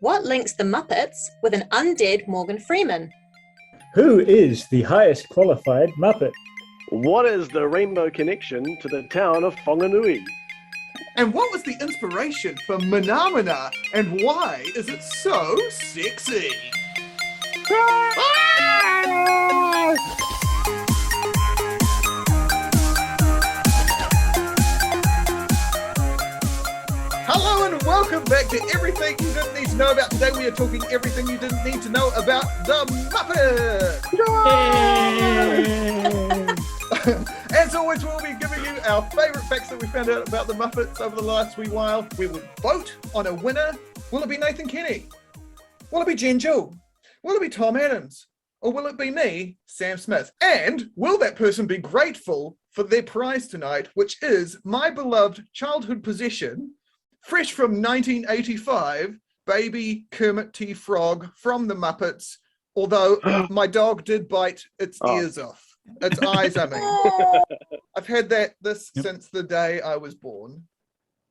What links the Muppets with an undead Morgan Freeman? Who is the highest qualified Muppet? What is the rainbow connection to the town of Whanganui? And what was the inspiration for Manamana, and why is it so sexy? Hello and welcome back to Everything You Didn't Need to Know About. Today we are talking everything you didn't need to know about the Muppets. As always, we'll be giving you our favourite facts that we found out about the Muppets over the last wee while. We will vote on a winner. Will it be Nathan Kenny? Will it be Jen Jewell? Will it be Tom Adams? Or will it be me, Sam Smith? And will that person be grateful for their prize tonight, which is my beloved childhood possession, fresh from 1985, baby Kermit T. Frog from the Muppets, although my dog did bite its ears off. Its eyes, I mean. I've had this since the day I was born.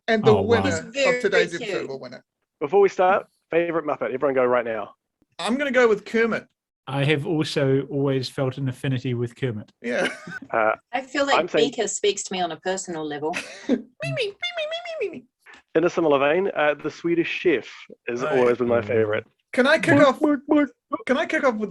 And the winner of today's episode will win it. Before we start, favourite Muppet. Everyone go right now. I'm going to go with Kermit. I have also always felt an affinity with Kermit. Yeah. I feel like Beaker speaks to me on a personal level. In a similar vein, the Swedish Chef has always been my favourite. Can I kick off with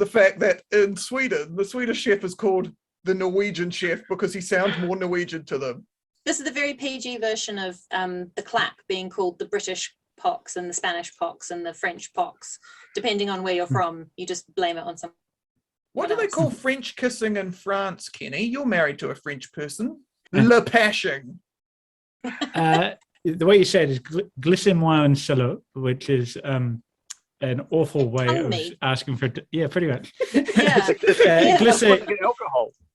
the fact that in Sweden, the Swedish Chef is called the Norwegian Chef because he sounds more Norwegian to them? This is the very PG version of the clap being called the British pox and the Spanish pox and the French pox. Depending on where you're from, you just blame it on someone. What do they call French kissing in France, Kenny? You're married to a French person. Le Passion. The way you say it is glissez-moi un solo, which is an awful way of asking for... Yeah, pretty much. Yeah.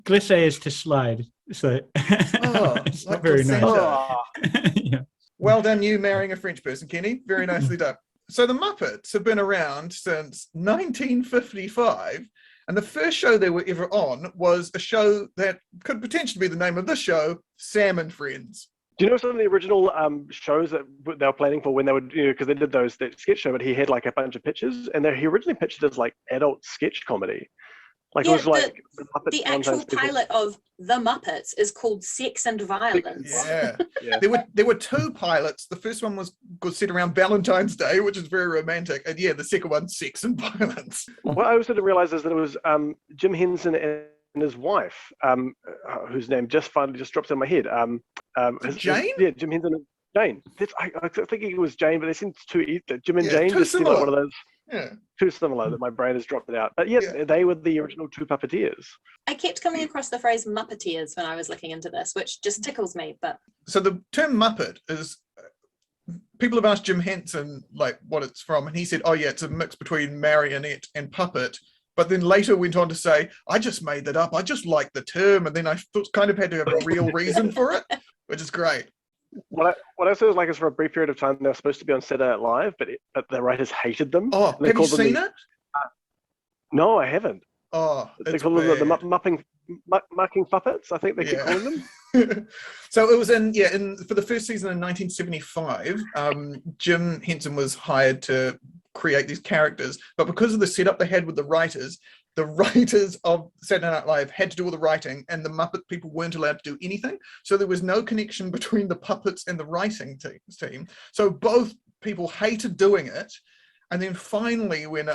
Glisse is to slide. So it's not very nice. Yeah. Well done, you marrying a French person, Kenny. Very nicely done. So the Muppets have been around since 1955, and the first show they were ever on was a show that could potentially be the name of this show, Sam and Friends. Do you know some of the original shows that they were planning for when they would, because they did that sketch show, but he had like a bunch of pictures, and he originally pitched it as like adult sketch comedy. Like it was like the actual pilot of The Muppets is called Sex and Violence. Yeah. There were two pilots. The first one was set around Valentine's Day, which is very romantic, and the second one, Sex and Violence. What I also didn't realize is that it was Jim Henson and his wife, whose name just dropped in my head. Jane? Yeah, Jim Henson and Jane. I think it was Jane, but they seem too Jim and Jane too just seem like one of those. Yeah. Too similar that my brain has dropped it out. But yes, they were the original two puppeteers. I kept coming across the phrase Muppeteers when I was looking into this, which just tickles me. But so the term Muppet is, people have asked Jim Henson like what it's from, and he said, it's a mix between marionette and puppet. But then later went on to say, I just made that up. I just like the term, and then I kind of had to have a real reason for it, which is great. What I said was like is for a brief period of time they're supposed to be on Saturday Night Live, but the writers hated them. Oh, have you seen it? No, I haven't. Oh, they call them the mucking puppets. I think they keep calling them. So it was for the first season in 1975. Jim Henson was hired to create these characters, but because of the setup they had with the writers of Saturday Night Live had to do all the writing, and the Muppet people weren't allowed to do anything. So there was no connection between the puppets and the writing team. So both people hated doing it. And then finally, when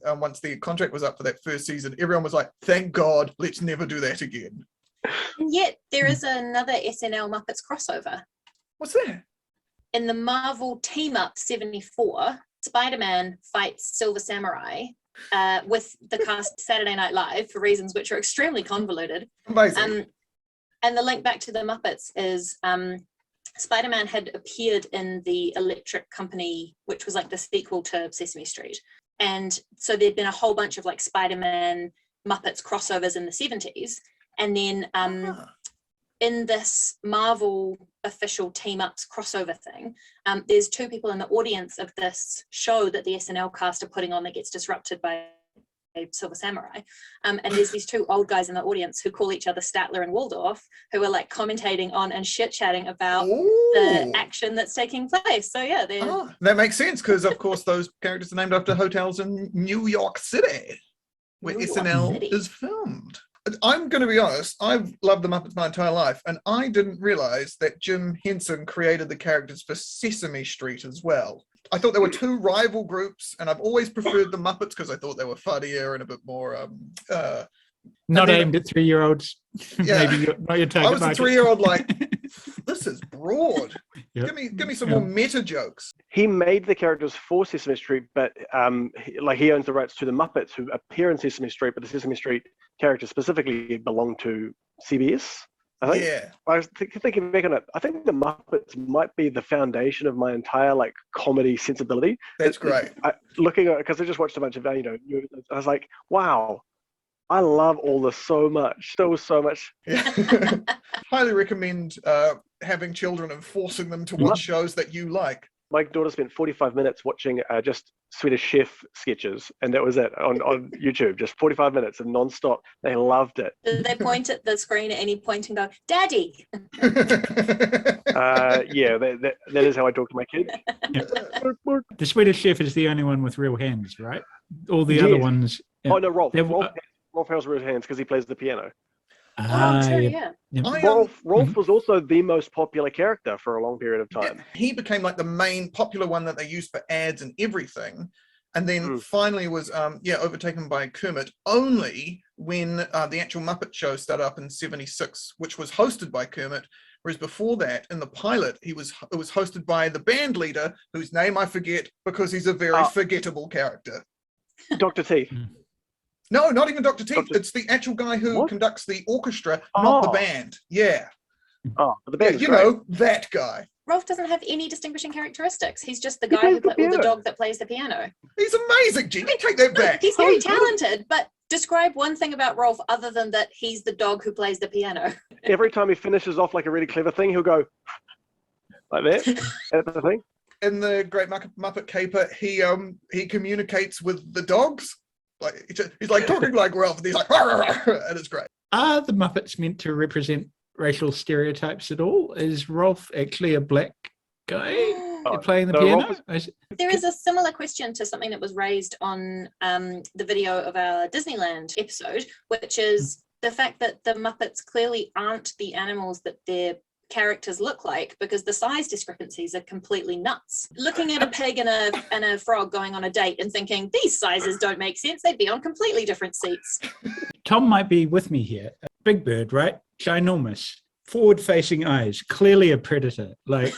once the contract was up for that first season, everyone was like, thank God, let's never do that again. And yet there is another SNL Muppets crossover. What's that? In the Marvel Team Up 74, Spider-Man fights Silver Samurai with the cast Saturday Night Live for reasons which are extremely convoluted. Amazing. And the link back to the Muppets is Spider-Man had appeared in the Electric Company, which was like the sequel to Sesame Street. And so there'd been a whole bunch of like Spider-Man Muppets crossovers in the 70s. And then in this Marvel official Team Ups crossover thing, there's two people in the audience of this show that the SNL cast are putting on that gets disrupted by Silver Samurai. And there's these two old guys in the audience who call each other Statler and Waldorf, who are like commentating on and chit-chatting about the action that's taking place. So yeah, that makes sense, because of course those characters are named after hotels in New York City, where SNL is filmed. I'm going to be honest, I've loved the Muppets my entire life, and I didn't realize that Jim Henson created the characters for Sesame Street as well. I thought there were two rival groups, and I've always preferred the Muppets because I thought they were funnier and a bit more... not aimed at 3-year-olds. Yeah. Maybe not your target I was a market. 3-year-old like, this is broad. Yep. Give me some more meta jokes. He made the characters for Sesame Street, but he owns the rights to the Muppets who appear in Sesame Street, but the Sesame Street characters specifically belong to CBS. I think. Yeah. I was thinking back on it. I think the Muppets might be the foundation of my entire like comedy sensibility. That's great. Looking at, because I just watched a bunch of I was like, wow, I love all this so much, so much. Yeah. Highly recommend having children and forcing them to watch shows that you like. My daughter spent 45 minutes watching just Swedish Chef sketches, and that was it on YouTube. Just 45 minutes of nonstop. They loved it. Did they point at the screen at any point and go, "Daddy"? Yeah, that is how I talk to my kids. Yeah. The Swedish Chef is the only one with real hands, right? All the other ones. Oh no, Rolf has real hands because he plays the piano. True, yeah. Rolf was also the most popular character for a long period of time. Yeah, he became like the main popular one that they used for ads and everything, and then finally was overtaken by Kermit only when the actual Muppet Show started up in '76, which was hosted by Kermit. Whereas before that, in the pilot, it was hosted by the band leader, whose name I forget because he's a very forgettable character. Dr. T. No, not even Dr. Teeth. It's the actual guy who conducts the orchestra, not the band. Yeah. Oh, the band. Know, that guy. Rolf doesn't have any distinguishing characteristics. He's just the guy or the dog that plays the piano. He's amazing, Jenny. Take that back. He's very talented, but describe one thing about Rolf other than that he's the dog who plays the piano. Every time he finishes off like a really clever thing, he'll go like that. That's the thing. In the Great Muppet Caper, he communicates with the dogs. Like he's like talking like Ralph, and he's like, and it's great. Are the Muppets meant to represent racial stereotypes at all? Is Rolf actually a black guy playing the piano? There is a similar question to something that was raised on the video of our Disneyland episode, which is the fact that the Muppets clearly aren't the animals that their characters look like, because the size discrepancies are completely nuts. Looking at a pig and a frog going on a date and thinking these sizes don't make sense, they'd be on completely different seats. Tom might be with me here. Big Bird, right? Ginormous, forward-facing eyes, clearly a predator. Like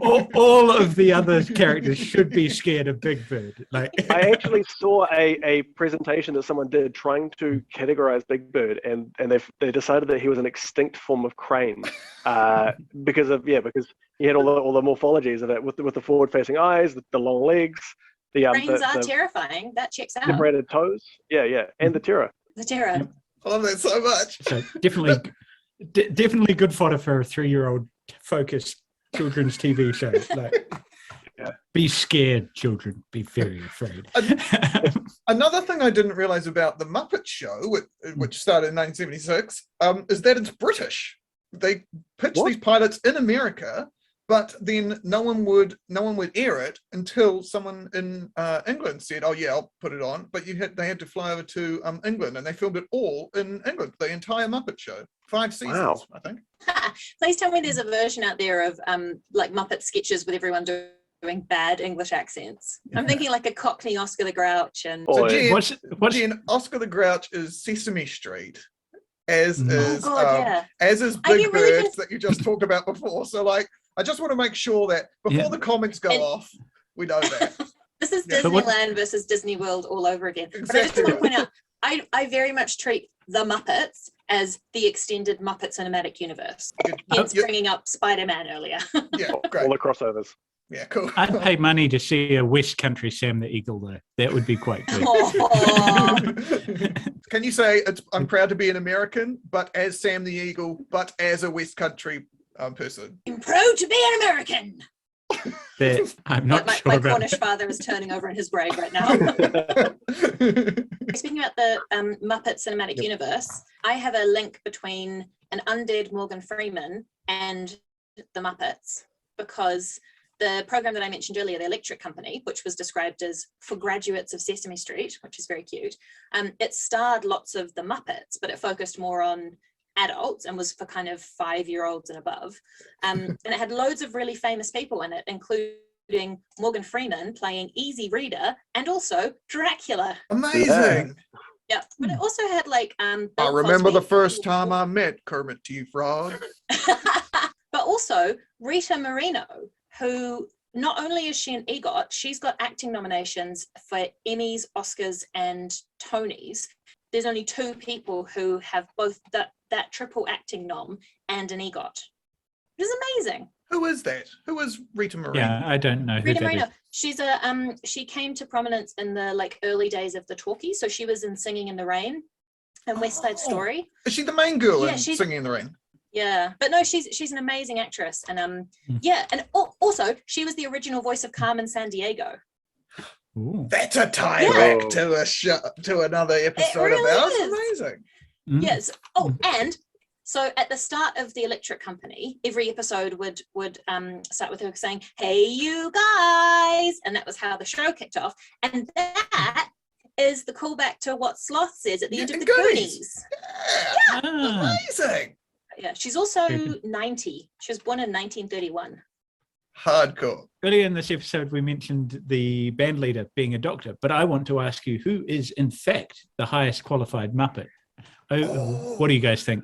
all of the other characters should be scared of Big Bird. Like I actually saw a presentation that someone did trying to categorize Big Bird, and they decided that he was an extinct form of crane because he had all the morphologies of it with the forward-facing eyes, the long legs. Cranes are terrifying. That checks out. The braided toes, and the terror. The terror. I love that so much. So definitely good fodder for a 3-year-old focused children's TV show. Like, be scared, children. Be very afraid. Another thing I didn't realize about the Muppet Show, which started in 1976, is that it's British. They pitched these pilots in America, but then no one would air it until someone in England said, "Oh yeah, I'll put it on." But they had to fly over to England, and they filmed it all in England, the entire Muppet Show, 5 seasons, I think. Please tell me there's a version out there of like Muppet sketches with everyone doing bad English accents. I'm thinking like a Cockney Oscar the Grouch and. So Jen, Oscar the Grouch is Sesame Street. As is Big Birds that you just talked about before. So like, I just want to make sure that before the comments go off, we know that. This is Disneyland versus Disney World all over again. Exactly. But I just want to point out, I very much treat the Muppets as the extended Muppet Cinematic Universe. Hence bringing up Spider-Man earlier. Yeah, great. All the crossovers. Yeah, cool. I'd pay money to see a West Country Sam the Eagle, though. That would be quite good. Can you say, I'm proud to be an American, but as Sam the Eagle, but as a West Country person? I'm proud to be an American. that I'm not my sure about. Cornish father is turning over in his grave right now. Speaking about the Muppet Cinematic Universe, I have a link between an undead Morgan Freeman and the Muppets, because the program that I mentioned earlier, the Electric Company, which was described as for graduates of Sesame Street, which is very cute, it starred lots of the Muppets, but it focused more on adults and was for kind of 5-year-olds and above. And it had loads of really famous people in it, including Morgan Freeman playing Easy Reader and also Dracula. Amazing. Yeah, but it also had like I Bill remember the Cosby. first time I met Kermit T. Frog. But also Rita Moreno, who not only is she an EGOT, she's got acting nominations for Emmys, Oscars, and Tonys. There's only 2 people who have both that triple acting nom and an EGOT. It is amazing. Who is that? Who is Rita Moreno? Yeah, I don't know who Rita that Moreno. is. She's she came to prominence in the like early days of the talkies. So she was in Singing in the Rain and West Side Story. Is she the main girl Yeah, in she's- Singing in the Rain? Yeah, but no, she's an amazing actress, and yeah, and also she was the original voice of Carmen Sandiego. Ooh. That's a tie Yeah. back to a to another episode really of ours. is. Amazing. Mm. Yes. Oh, and so at the start of the Electric Company, every episode would start with her saying, "Hey, you guys," and that was how the show kicked off. And that is the callback to what Sloth says at the end of the Goonies. Yeah. Ah. Amazing. Yeah, she's also Very good. 90. She was born in 1931. Hardcore. Earlier in this episode, we mentioned the band leader being a doctor, but I want to ask you, who is in fact the highest qualified Muppet? What do you guys think?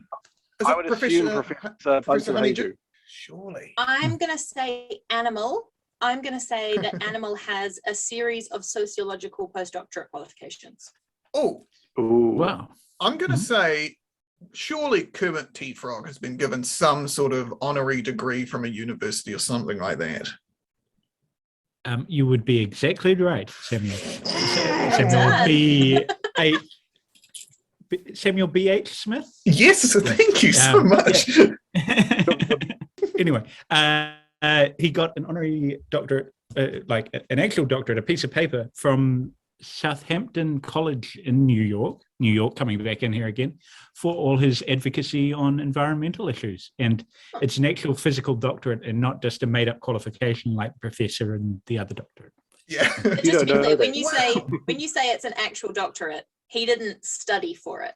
Is I it would assume Professor Professor Honeydew. Honeydew? Surely. I'm going to say Animal. I'm going to say that Animal has a series of sociological postdoctorate qualifications. Oh, Ooh. Wow. I'm going to Mhm. say surely Kermit T. Frog has been given some sort of honorary degree from a university or something like that. You would be exactly right, Samuel. Samuel done. B. Samuel B.H. Smith? Yes, thank you so Um, much. Anyway, he got an honorary doctorate, like an actual doctorate, a piece of paper from Southampton College in New York, coming back in here again, for all his advocacy on environmental issues. And it's an actual physical doctorate and not just a made-up qualification like professor and the other doctorate. Yeah. Just You to don't be know clear, that. when you say it's an actual doctorate, he didn't study for it.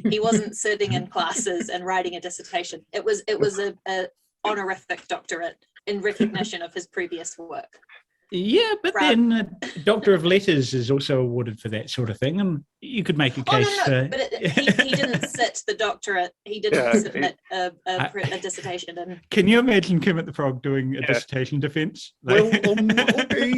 He wasn't sitting in classes and writing a dissertation. It was a honorific doctorate in recognition of his previous work. Yeah, but Right. then a Doctor of Letters is also awarded for that sort of thing, and you could make a Oh case. no, but he didn't sit the doctorate. He didn't Yeah, submit a dissertation. And Can you imagine Kermit the Frog doing a dissertation defense? Well, Like- okay,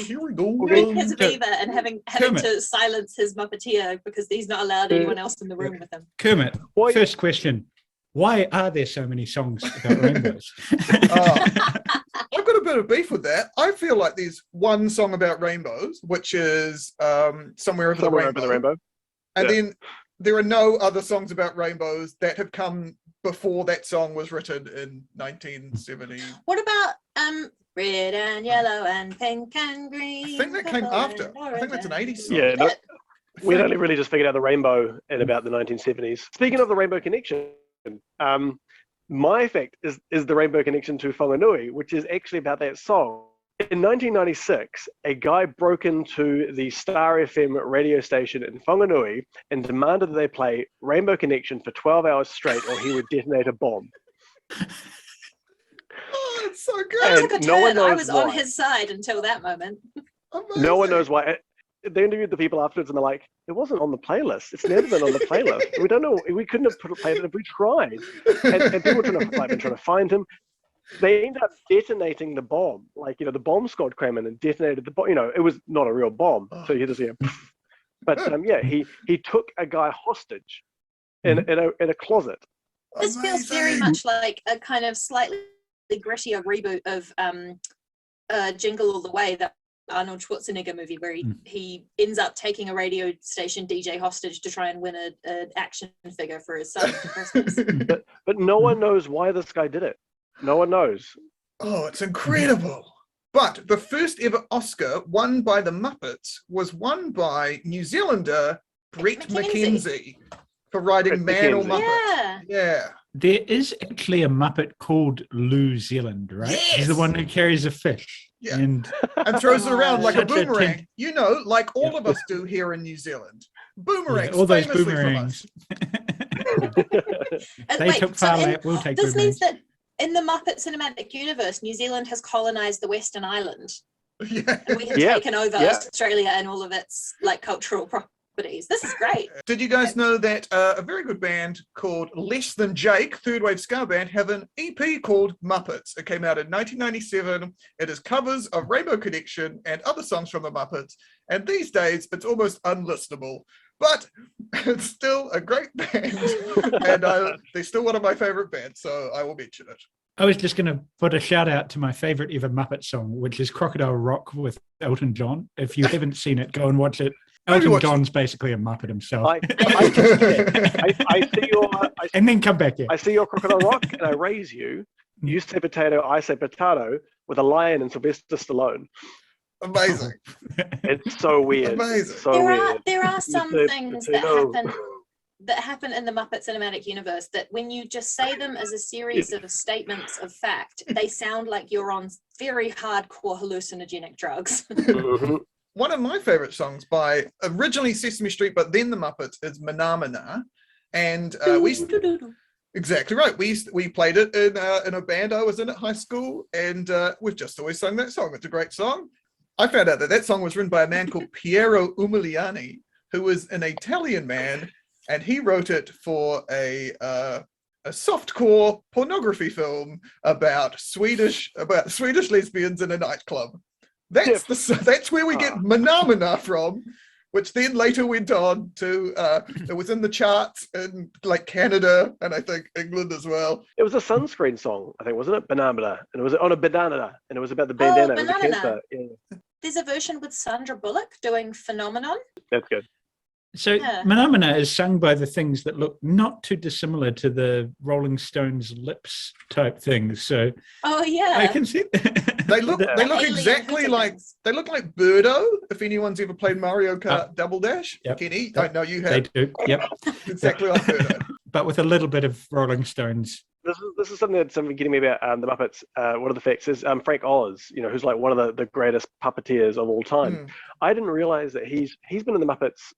here we go. reading his so- Viva and having Kermit. to silence his Muppeteer because he's not allowed anyone else in the room with him. Kermit, Why- first question. Why are there so many songs about rainbows? I've got a bit of beef with that. I feel like there's one song about rainbows, which is Somewhere Over Somewhere the over Rainbow. the rainbow. And Yeah. then there are no other songs about rainbows that have come before that song was written in 1970. What about red and yellow and pink and green? I think that came purple after. and I think that's an orange 80s and- song. Yeah, no, I we'd only really just figured out the rainbow in about the 1970s. Speaking of the Rainbow Connection, my fact is the Rainbow Connection to Whanganui, which is actually about that song. In 1996, a guy broke into the Star FM radio station in Whanganui and demanded that they play Rainbow Connection for 12 hours straight or he would detonate a bomb. Oh, it's so That good. took a no one turn. I knows was on why. his side until that moment. No one Amazing. knows why. They interviewed the people afterwards and they're like, it wasn't on the playlist. It's never been on the playlist. We don't know. We couldn't have played it if we tried. And people were trying to find him. They ended up detonating the bomb. Like, the bomb squad came in and detonated the bomb. It was not a real bomb. So you just hear, but he took a guy hostage in a closet. This feels very Amazing. much like a kind of slightly grittier reboot of Jingle All the Way, that Arnold Schwarzenegger movie where he ends up taking a radio station DJ hostage to try and win an action figure for his son for Christmas. But no one knows why this guy did it. No one knows. Oh, it's incredible. But the first ever Oscar won by the Muppets was won by New Zealander Brett McKenzie for writing Brett Man or McKenzie. Muppet. Yeah. There is actually a Muppet called New Zealand, right? He's the Yes! one who carries a fish. Yeah. And And throws it around like a Such a boomerang. tent- You know, like all of us do here in New Zealand. Boomerangs, all those famously boomerangs. from us. They took far lap, we'll take this means boomerangs. that in the Muppet cinematic universe, New Zealand has colonized the Western Island, Yeah. and we have Yeah, taken over yeah. Australia and all of its like cultural properties. This is great. Did you guys know that a very good band called Less Than Jake, third wave ska band, have an EP called Muppets? It came out in 1997. It is covers of Rainbow Connection and other songs from the Muppets. And these days, it's almost unlistenable. But it's still a great band. And they're still one of my favorite bands, so I will mention it. I was just going to put a shout out to my favorite ever Muppet song, which is Crocodile Rock with Elton John. If you haven't seen it, go and watch it. Elton John's basically a Muppet himself. I see your. And then come back here. I see your Crocodile Rock, and I raise you. You say potato, I say potato, with a lion and Sylvester Stallone. Amazing. It's so weird. Amazing. So weird. There are some say things potato. that happen in the Muppet cinematic universe that when you just say them as a series of statements of fact, they sound like you're on very hardcore hallucinogenic drugs. Mhm. One of my favorite songs by originally Sesame Street, but then the Muppets is Manamana. And exactly right. We played it in a band I was in at high school, and we've just always sung that song. It's a great song. I found out that song was written by a man called Piero Umiliani, who was an Italian man, and he wrote it for a softcore pornography film about Swedish lesbians in a nightclub. That's where we get Manamana from, which then later went on to it was in the charts in like Canada and I think England as well. It was a sunscreen song, I think, wasn't it? Banana, and it was on a banana, and it was about the bandana. It was a Banana. cancer. Yeah. There's a version with Sandra Bullock doing Phenomenon. That's good. So Yeah. Manamana is sung by the things that look not too dissimilar to the Rolling Stones lips type things. So Oh yeah. I can see They look Alien exactly like hooligans. they look like Birdo. If anyone's ever played Mario Kart Double Dash, Yep. Kenny, Yep. I know you they have. do. Yep. Exactly like Birdo. But with a little bit of Rolling Stones. This is something that's something getting me about the Muppets. One of the facts is Frank Oz, who's like one of the greatest puppeteers of all time. Mm. I didn't realize that he's been in the Muppets.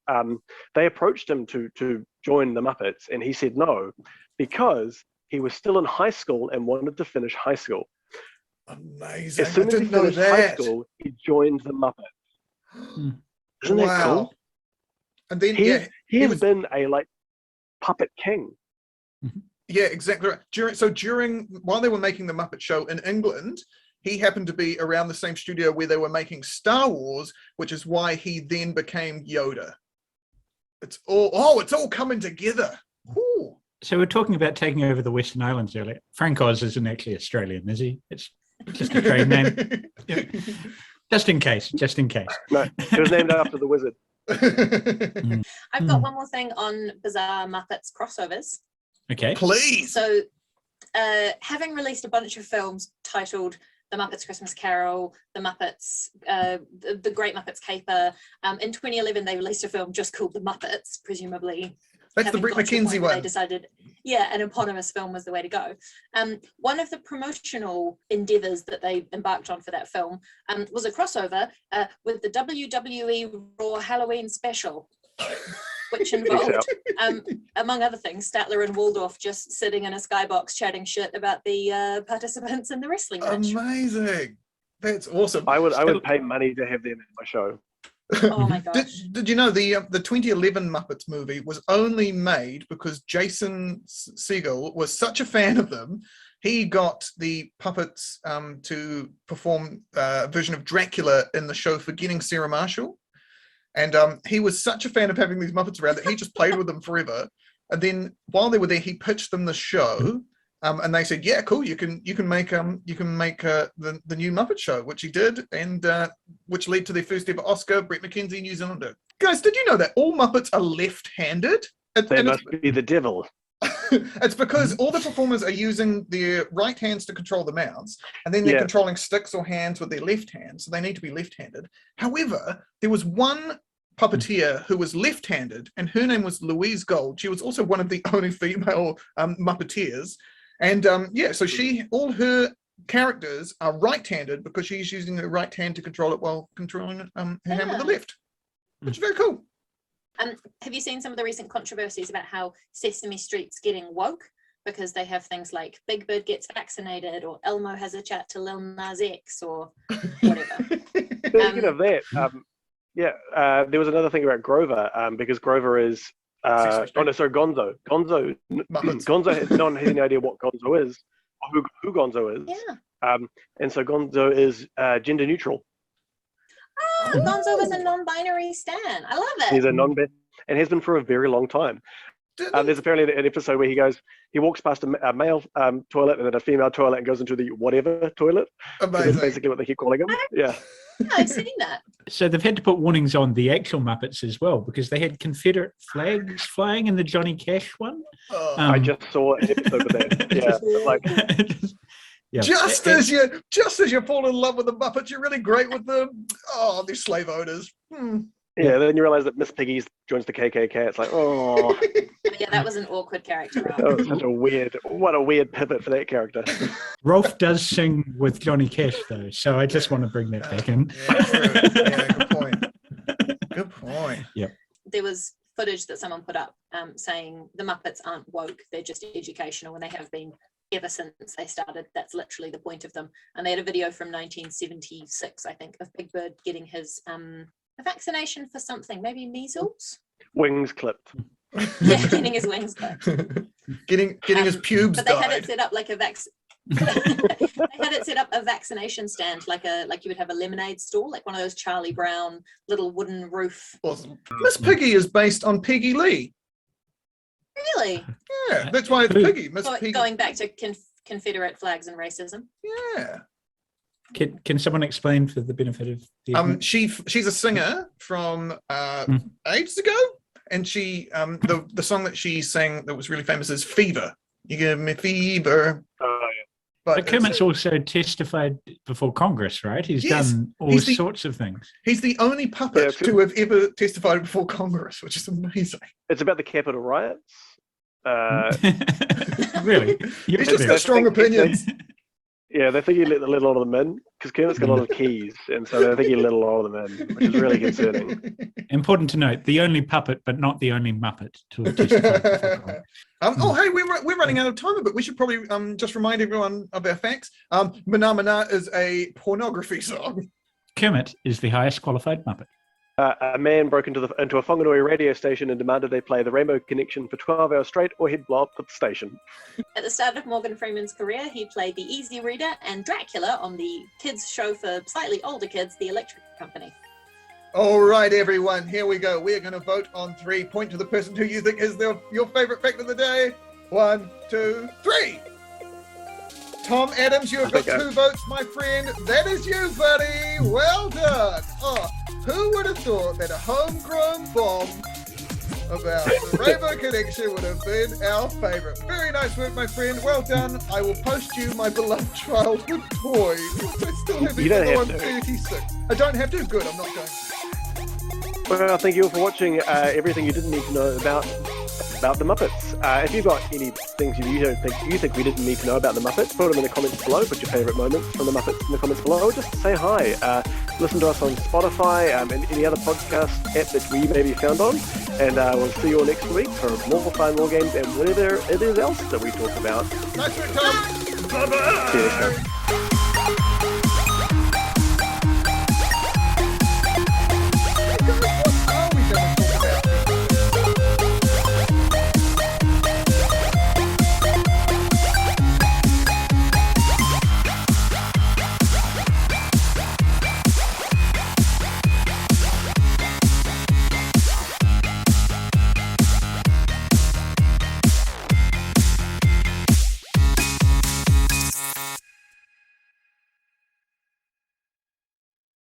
They approached him to join the Muppets, and he said no because he was still in high school and wanted to finish high school. Amazing. As soon I as he didn't know finished high that. school, he joined the Muppets. Isn't that Wow. cool? And then He he has was been a puppet king. yeah, exactly right. During while they were making the Muppet Show in England, he happened to be around the same studio where they were making Star Wars, which is why he then became Yoda. It's all coming together. Ooh. So we're talking about taking over the Western Islands earlier. Frank Oz isn't actually Australian, is he? It's just a trade name. Yeah. Just in case. No, it was named after the wizard. I've got one more thing on bizarre Muppets crossovers. Okay. Please. So, having released a bunch of films titled The Muppets Christmas Carol, The Muppets, the Great Muppets Caper, in 2011 they released a film just called The Muppets, presumably. That's the having Brett got to a point McKenzie where They one. decided, an eponymous film was the way to go. One of the promotional endeavors that they embarked on for that film was a crossover with the WWE Raw Halloween special, which involved, among other things, Statler and Waldorf just sitting in a skybox chatting shit about the participants in the wrestling match. Amazing. That's awesome. I would pay money to have them in my show. Oh my gosh. Did you know the 2011 Muppets movie was only made because Jason Segel was such a fan of them, he got the puppets to perform a version of Dracula in the show Forgetting Sarah Marshall, and he was such a fan of having these Muppets around that he just played with them forever. And then while they were there, he pitched them the show. And they said, "Yeah, cool. You can make the new Muppet Show," which he did, and which led to their first ever Oscar. Brett McKenzie, New Zealander. Guys, did you know that all Muppets are left-handed? They must be the devil. It's because all the performers are using their right hands to control the mouths, and then they're controlling sticks or hands with their left hand, so they need to be left-handed. However, there was one puppeteer who was left-handed, and her name was Louise Gold. She was also one of the only female Muppeteers. And so all her characters are right-handed because she's using her right hand to control it while controlling her hand with the left, which is very cool. Have you seen some of the recent controversies about how Sesame Street's getting woke because they have things like Big Bird gets vaccinated, or Elmo has a chat to Lil Nas X, or whatever? Speaking of that, there was another thing about Grover, because Grover is Gonzo. Gonzo, no one has any idea what Gonzo is, or who Gonzo is. Yeah. And so Gonzo is gender neutral. Oh, Gonzo is a non-binary stan. I love it. He's a non-binary, and has been for a very long time. There's apparently an episode where he walks past a male toilet and then a female toilet and goes into the whatever toilet. Amazing. That's basically what they keep calling him. Yeah. I've seen that. So they've had to put warnings on the actual Muppets as well, because they had Confederate flags flying in the Johnny Cash one. I just saw an episode of that. Yeah, Just as you fall in love with the Muppets, you're really great with them. Oh, they're slave owners. Yeah, then you realise that Miss Piggy joins the KKK. It's like, oh. Yeah, that was an awkward character. That was such a weird pivot for that character. Rolf does sing with Johnny Cash though, so I just want to bring that back in. Yeah, good point. Good point. Yep. There was footage that someone put up saying the Muppets aren't woke, they're just educational, and they have been ever since they started. That's literally the point of them. And they had a video from 1976, I think, of Big Bird getting his a vaccination for something, maybe measles. Wings clipped. Yeah, getting his wings clipped. Getting his pubes but they dyed. had it set up like a they had it set up a vaccination stand, like you would have a lemonade stall, like one of those Charlie Brown little wooden roof. Awesome. Miss Piggy is based on Peggy Lee. Really? Yeah, that's why it's Piggy. Miss Piggy. Going back to Confederate flags and racism. Yeah. Can someone explain for the benefit of the she's a singer from ages ago, and she the song that she sang that was really famous is Fever. You give me fever. But Kermit's also testified before Congress, right? He's done all sorts of things. He's the only puppet to have ever testified before Congress, which is amazing. It's about the Capitol riots. Really? He's just got strong opinions. Yeah, they think he let a lot of them in, because Kermit's got a lot of keys, and so they think he let a lot of them in, which is really concerning. Important to note, the only puppet, but not the only Muppet to have testified before Congress. Hey, we're running out of time, but we should probably just remind everyone of our facts. Mana Mana is a pornography song. Kermit is the highest qualified Muppet. A man broke into a Whanganui radio station and demanded they play the Rainbow Connection for 12 hours straight, or he'd blow up the station. At the start of Morgan Freeman's career, he played the Easy Reader and Dracula on the kids show for slightly older kids, The Electric Company. All right, everyone, here we go. We're going to vote on 3. Point to the person who you think is your favorite fact of the day. 1, 2, 3. Tom Adams, you have got 2 votes, my friend. That is you, buddy. Well done. Oh, who would have thought that a homegrown bomb about the Rainbow Connection would have been our favourite? Very nice work, my friend. Well done. I will post you my beloved childhood toys. I still have it, although I'm 36. I don't have to. Good, I'm not going to. Well, thank you all for watching everything you didn't need to know about the Muppets. If you've got any things you think we didn't need to know about the Muppets, put them in the comments below. Put your favourite moments from the Muppets in the comments below, or just say hi. Listen to us on Spotify and any other podcast app that we may be found on. And we'll see you all next week for more fun, more games, and whatever it is else that we talk about. Nice work, Tom. Bye-bye. Cheers.